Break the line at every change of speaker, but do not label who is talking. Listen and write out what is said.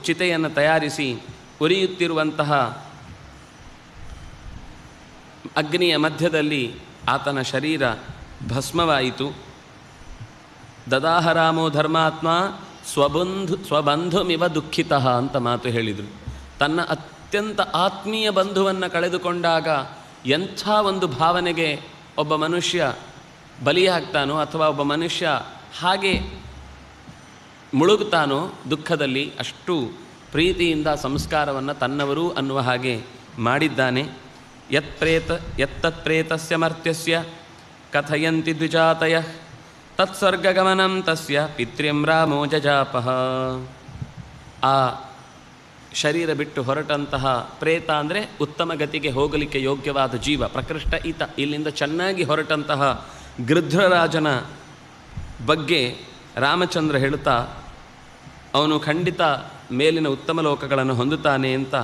ಚಿತೆಯನ್ನು ತಯಾರಿಸಿ ಉರಿಯುತ್ತಿರುವಂತಹ ಅಗ್ನಿಯ ಮಧ್ಯದಲ್ಲಿ ಆತನ ಶರೀರ ಭಸ್ಮವಾಯಿತು. ದದಾಹರಾಮೋ ಧರ್ಮಾತ್ಮ ಸ್ವಬಂಧುಮಿವ ದುಃಖಿತಃ ಅಂತ ಮಾತು ಹೇಳಿದರು. ತನ್ನ ಅತ್ಯಂತ ಆತ್ಮೀಯ ಬಂಧುವನ್ನು ಕಳೆದುಕೊಂಡಾಗ ಎಂಥ ಒಂದು ಭಾವನೆಗೆ ಒಬ್ಬ ಮನುಷ್ಯ ಬಲಿಯಾಗ್ತಾನೋ ಅಥವಾ ಒಬ್ಬ ಮನುಷ್ಯ ಹಾಗೆ ಮುಳುಗುತ್ತಾನೋ ದುಃಖದಲ್ಲಿ, ಅಷ್ಟು ಪ್ರೀತಿಯಿಂದ ಸಂಸ್ಕಾರವನ್ನು ತನ್ನವರು ಅನ್ನುವ ಹಾಗೆ ಮಾಡಿದ್ದಾನೆ. ಯತ್ತತ್ಪ್ರೇತಸ್ಯ ಮರ್ತ್ಯಸ್ಯ ಕಥಯಂತಿ ದ್ವಿಜಾತಯ ತತ್ಸರ್ಗಗಮನಂ ತಸ್ಯ ಪಿತ್ರ್ಯಂ ರಾಮೋ ಜಜಾಪಃ. ಆ ಶರೀರ ಬಿಟ್ಟು ಹೊರಟಂತಹ ಪ್ರೇತ ಅಂದರೆ ಉತ್ತಮ ಗತಿಗೆ ಹೋಗಲಿಕ್ಕೆ ಯೋಗ್ಯವಾದ ಜೀವ, ಪ್ರಕೃಷ್ಟ ಈತ. ಇಲ್ಲಿಂದ ಚೆನ್ನಾಗಿ ಹೊರಟಂತಹ ಗೃಧ್ರರಾಜನ ಬಗ್ಗೆ ರಾಮಚಂದ್ರ ಹೇಳುತ್ತಾ ಅವನು ಖಂಡಿತ ಮೇಲಿನ ಉತ್ತಮ ಲೋಕಗಳನ್ನು ಹೊಂದುತ್ತಾನೆ ಅಂತ